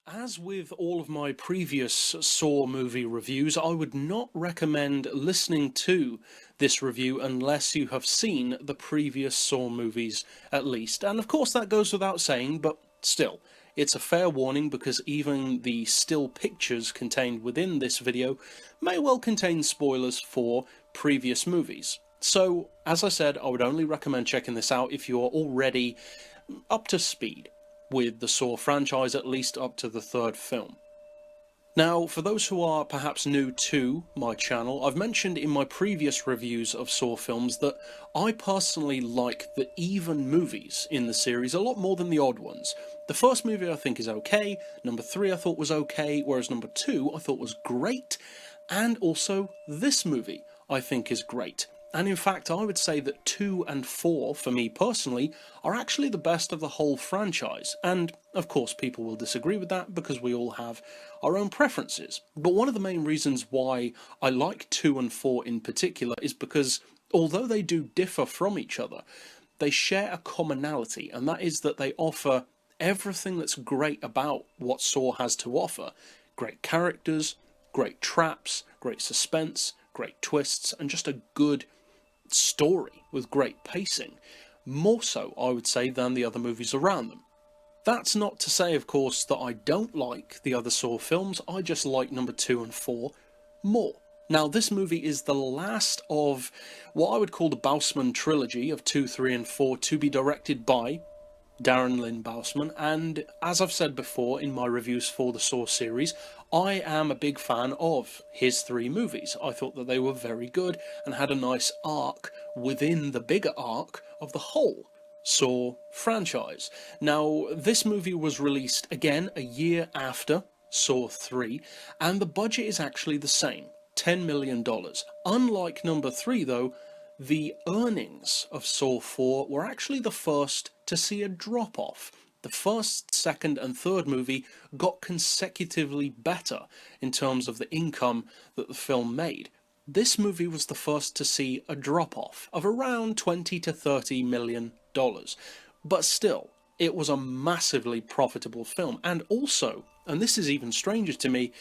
As with all of my previous Saw movie reviews, I would not recommend listening to this review unless you have seen the previous Saw movies at least. And of course that goes without saying, but still, it's a fair warning because even the still pictures contained within this video may well contain spoilers for previous movies. So, as I said, I would only recommend checking this out if you are already up to speed with the Saw franchise, at least up to the third film. Now, for those who are perhaps new to my channel, I've mentioned in my previous reviews of Saw films that I personally like the even movies in the series a lot more than the odd ones. The first movie I think is okay, number 3 I thought was okay, whereas number 2 I thought was great, and also this movie I think is great. And in fact, I would say that 2 and 4, for me personally, are actually the best of the whole franchise. And, of course, people will disagree with that because we all have our own preferences. But one of the main reasons why I like 2 and 4 in particular is because, although they do differ from each other, they share a commonality, and that is that they offer everything that's great about what Saw has to offer. Great characters, great traps, great suspense, great twists, and just a good story with great pacing, more so I would say than the other movies around them. That's not to say of course that I don't like the other Saw films, I just like number 2 and 4 more. Now this movie is the last of what I would call the Bousman trilogy of 2, 3 and 4 to be directed by Darren Lynn Bousman, and as I've said before in my reviews for the Saw series, I am a big fan of his 3 movies. I thought that they were very good and had a nice arc within the bigger arc of the whole Saw franchise. Now, this movie was released again a year after Saw 3, and the budget is actually the same, $10 million. Unlike number 3 though, the earnings of Saw 4 were actually the first to see a drop-off. The first, second and third movie got consecutively better in terms of the income that the film made. This movie was the first to see a drop-off of around $20 to $30 million. But still, it was a massively profitable film. And also, and this is even stranger to me,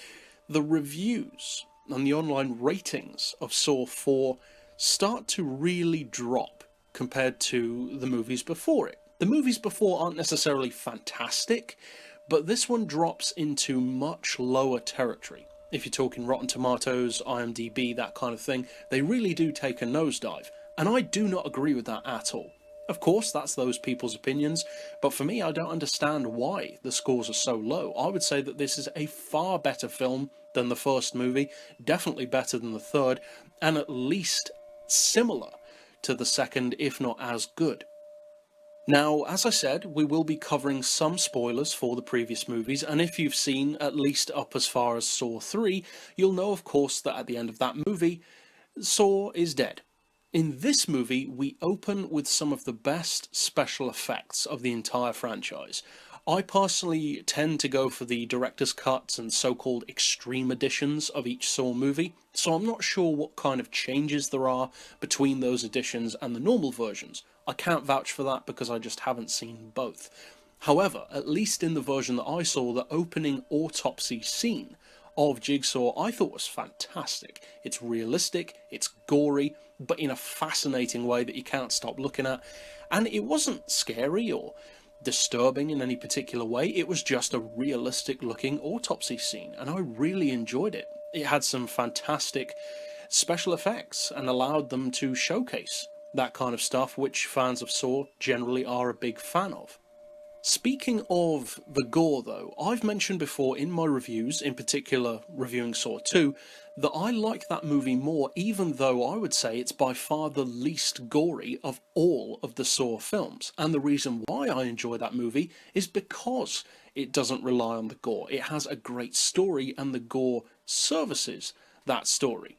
the reviews and the online ratings of Saw 4 start to really drop compared to the movies before it. The movies before aren't necessarily fantastic, but this one drops into much lower territory. If you're talking Rotten Tomatoes, IMDb, that kind of thing, they really do take a nosedive, and I do not agree with that at all. Of course, that's those people's opinions, but for me, I don't understand why the scores are so low. I would say that this is a far better film than the first movie, definitely better than the third, and at least similar to the second, if not as good. Now, as I said, we will be covering some spoilers for the previous movies, and if you've seen at least up as far as Saw 3, you'll know of course that at the end of that movie, Saw is dead. In this movie, we open with some of the best special effects of the entire franchise. I personally tend to go for the director's cuts and so-called extreme editions of each Saw movie, so I'm not sure what kind of changes there are between those editions and the normal versions. I can't vouch for that because I just haven't seen both. However, at least in the version that I saw, the opening autopsy scene of Jigsaw I thought was fantastic. It's realistic, it's gory, but in a fascinating way that you can't stop looking at, and it wasn't scary or disturbing in any particular way. It was just a realistic looking autopsy scene, and I really enjoyed it. It had some fantastic special effects and allowed them to showcase that kind of stuff, which fans of Saw generally are a big fan of. Speaking of the gore though, I've mentioned before in my reviews, in particular reviewing Saw 2, that I like that movie more, even though I would say it's by far the least gory of all of the Saw films. And the reason why I enjoy that movie is because it doesn't rely on the gore. It has a great story and the gore services that story.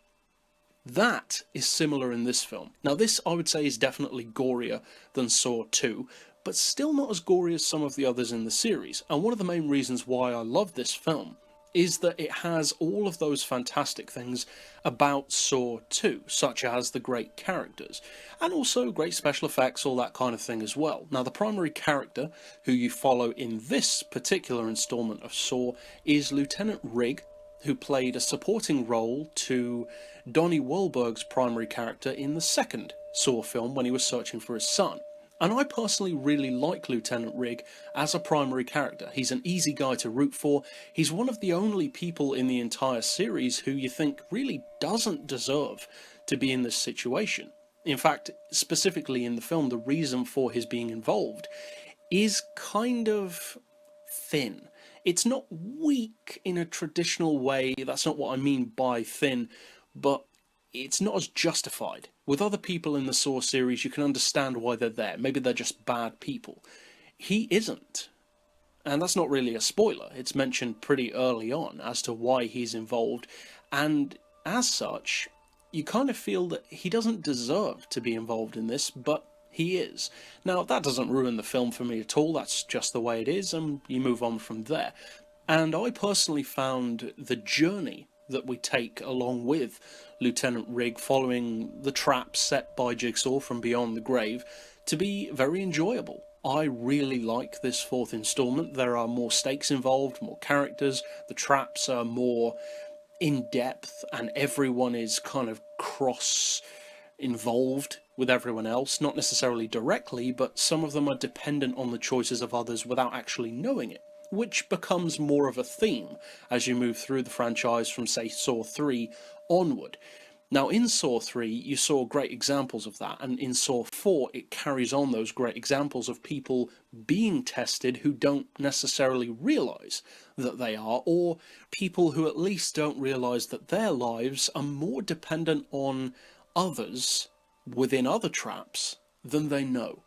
That is similar in this film. Now this I would say is definitely gorier than Saw 2, but still not as gory as some of the others in the series. And one of the main reasons why I love this film is that it has all of those fantastic things about Saw 2, such as the great characters, and also great special effects, all that kind of thing as well. Now, the primary character who you follow in this particular installment of Saw is Lieutenant Rigg, who played a supporting role to Donnie Wahlberg's primary character in the second Saw film when he was searching for his son. And I personally really like Lieutenant Rigg as a primary character. He's an easy guy to root for. He's one of the only people in the entire series who you think really doesn't deserve to be in this situation. In fact, specifically in the film, the reason for his being involved is kind of thin. It's not weak in a traditional way, that's not what I mean by thin, but it's not as justified. With other people in the Saw series, you can understand why they're there. Maybe they're just bad people. He isn't. And that's not really a spoiler. It's mentioned pretty early on as to why he's involved. And as such, you kind of feel that he doesn't deserve to be involved in this, but he is. Now, that doesn't ruin the film for me at all. That's just the way it is, and you move on from there. And I personally found the journey that we take along with Lieutenant Rigg following the traps set by Jigsaw from beyond the grave to be very enjoyable. I really like this fourth installment. There are more stakes involved, more characters, the traps are more in-depth, and everyone is kind of cross-involved with everyone else, not necessarily directly, but some of them are dependent on the choices of others without actually knowing it, which becomes more of a theme as you move through the franchise from, say, Saw 3 onward. Now, in Saw 3, you saw great examples of that, and in Saw 4, it carries on those great examples of people being tested who don't necessarily realise that they are, or people who at least don't realise that their lives are more dependent on others within other traps than they know.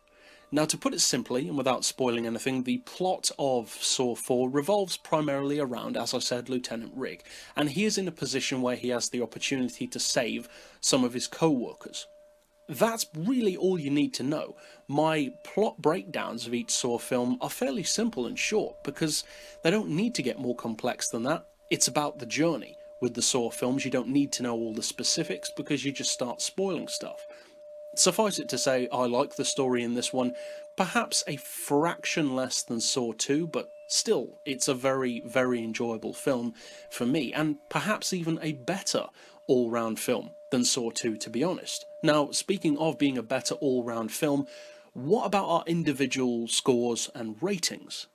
Now, to put it simply, and without spoiling anything, the plot of Saw 4 revolves primarily around, as I said, Lieutenant Rigg, and he is in a position where he has the opportunity to save some of his co-workers. That's really all you need to know. My plot breakdowns of each Saw film are fairly simple and short, because they don't need to get more complex than that. It's about the journey. With the Saw films, you don't need to know all the specifics, because you just start spoiling stuff. Suffice it to say, I like the story in this one, perhaps a fraction less than Saw 2, but still, it's a very, very enjoyable film for me, and perhaps even a better all-round film than Saw 2, to be honest. Now, speaking of being a better all-round film, what about our individual scores and ratings?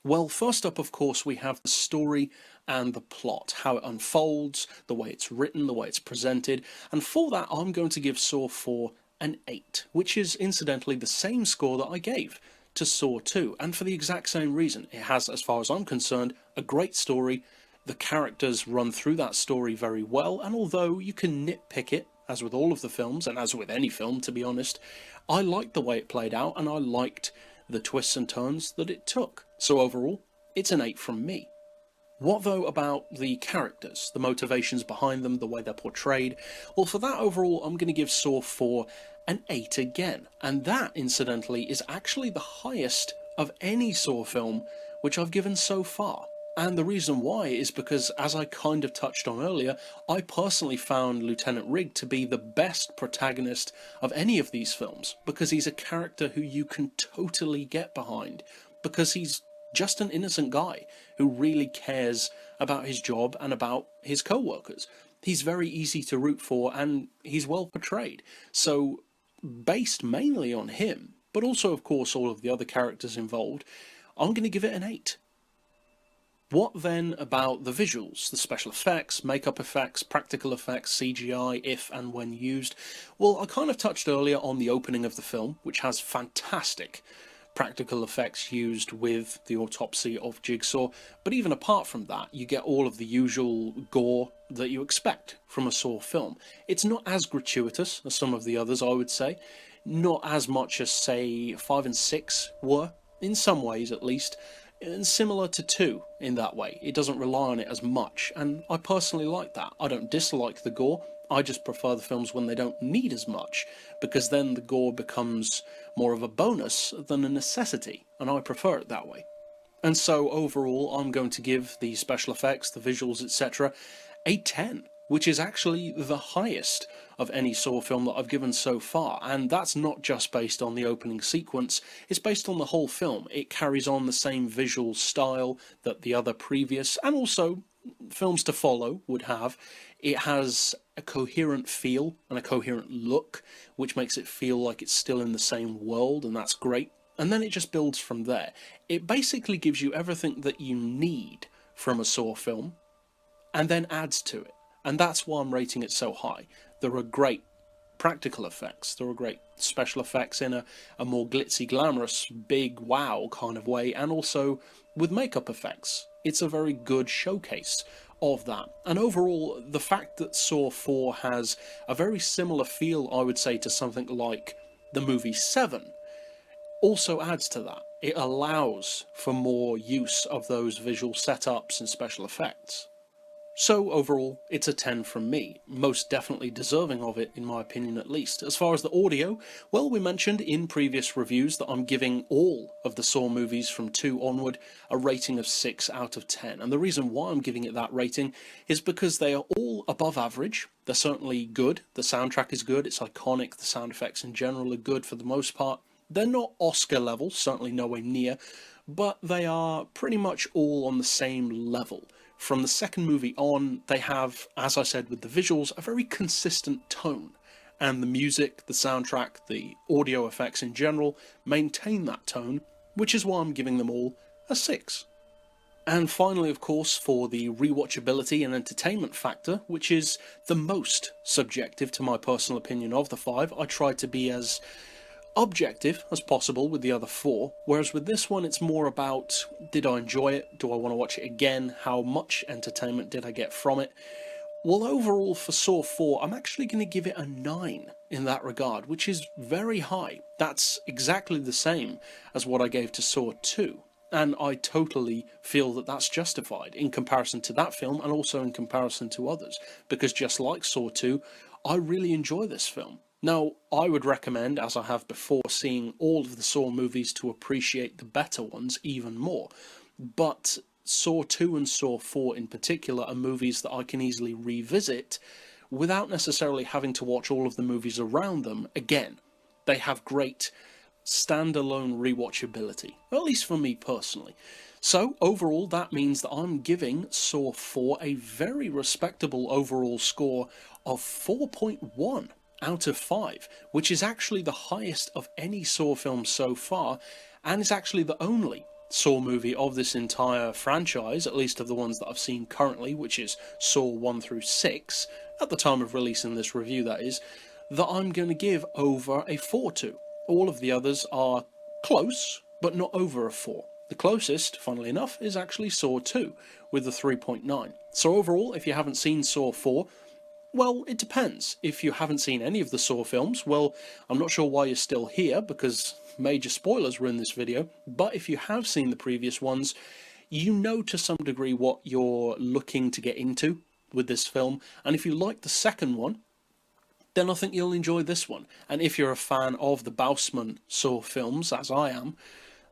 Well, first up, of course, we have the story and the plot, how it unfolds, the way it's written, the way it's presented, and for that I'm going to give Saw 4 an 8, which is incidentally the same score that I gave to Saw 2, and for the exact same reason. It has, as far as I'm concerned, a great story, the characters run through that story very well, and although you can nitpick it, as with all of the films, and as with any film, to be honest, I liked the way it played out, and I liked the twists and turns that it took. So overall, it's an 8 from me. What though about the characters, the motivations behind them, the way they're portrayed? Well, for that overall, I'm going to give Saw 4 an 8 again, and that, incidentally, is actually the highest of any Saw film which I've given so far. And the reason why is because, as I kind of touched on earlier, I personally found Lieutenant Rigg to be the best protagonist of any of these films, because he's a character who you can totally get behind, because he's just an innocent guy who really cares about his job and about his co-workers. He's very easy to root for, and he's well portrayed. So, based mainly on him, but also, of course, all of the other characters involved, I'm going to give it an 8. What then about the visuals, the special effects, makeup effects, practical effects, CGI, if and when used? Well, I kind of touched earlier on the opening of the film, which has fantastic practical effects used with the autopsy of Jigsaw, but even apart from that, you get all of the usual gore that you expect from a Saw film. It's not as gratuitous as some of the others, I would say, not as much as, say, 5 and 6 were, in some ways at least, and similar to 2 in that way. It doesn't rely on it as much, and I personally like that. I don't dislike the gore, I just prefer the films when they don't need as much, because then the gore becomes more of a bonus than a necessity, and I prefer it that way. And so overall, I'm going to give the special effects, the visuals, etc. a 10, which is actually the highest of any Saw film that I've given so far. And that's not just based on the opening sequence, it's based on the whole film. It carries on the same visual style that the other previous, and also films to follow, would have. It has a coherent feel and a coherent look, which makes it feel like it's still in the same world, and that's great. And then it just builds from there. It basically gives you everything that you need from a Saw film, and then adds to it. And that's why I'm rating it so high. There are great practical effects, there are great special effects in a more glitzy, glamorous, big wow kind of way, and also with makeup effects. It's a very good showcase of that. And overall, the fact that Saw 4 has a very similar feel, I would say, to something like the movie 7, also adds to that. It allows for more use of those visual setups and special effects. So overall, it's a 10 from me, most definitely deserving of it in my opinion at least. As far as the audio, well, we mentioned in previous reviews that I'm giving all of the Saw movies from 2 onward a rating of 6 out of 10. And the reason why I'm giving it that rating is because they are all above average. They're certainly good, the soundtrack is good, it's iconic, the sound effects in general are good for the most part. They're not Oscar level, certainly nowhere near, but they are pretty much all on the same level. From the second movie on, they have, as I said with the visuals, a very consistent tone. And the music, the soundtrack, the audio effects in general maintain that tone, which is why I'm giving them all a 6. And finally, of course, for the rewatchability and entertainment factor, which is the most subjective to my personal opinion of the 5, I tried to be as objective as possible with the other 4, whereas with this one it's more about, did I enjoy it, do I want to watch it again, how much entertainment did I get from it. Well, overall for Saw 4 I'm actually going to give it a 9 in that regard, which is very high. That's exactly the same as what I gave to Saw 2, and I totally feel that that's justified in comparison to that film and also in comparison to others, because just like Saw 2, I really enjoy this film. Now, I would recommend, as I have before, seeing all of the Saw movies to appreciate the better ones even more. But Saw 2 and Saw 4 in particular are movies that I can easily revisit without necessarily having to watch all of the movies around them again. They have great standalone rewatchability, at least for me personally. So overall, that means that I'm giving Saw 4 a very respectable overall score of 4.1. out of 5, which is actually the highest of any Saw film so far, and is actually the only Saw movie of this entire franchise, at least of the ones that I've seen currently, which is Saw 1 through 6, at the time of releasing this review that is, that I'm going to give over a 4 to. All of the others are close, but not over a 4. The closest, funnily enough, is actually Saw 2, with a 3.9. So overall, if you haven't seen Saw 4, well, it depends. If you haven't seen any of the Saw films, well, I'm not sure why you're still here, because major spoilers were in this video, but if you have seen the previous ones, you know to some degree what you're looking to get into with this film, and if you like the second one, then I think you'll enjoy this one. And if you're a fan of the Bousman Saw films, as I am,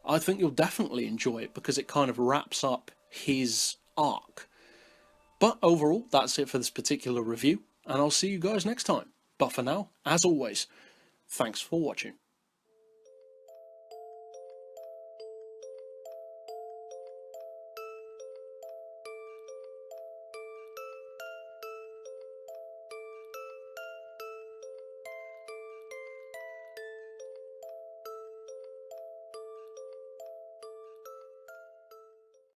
I think you'll definitely enjoy it, because it kind of wraps up his arc. But overall, that's it for this particular review, and I'll see you guys next time. But for now, as always, thanks for watching.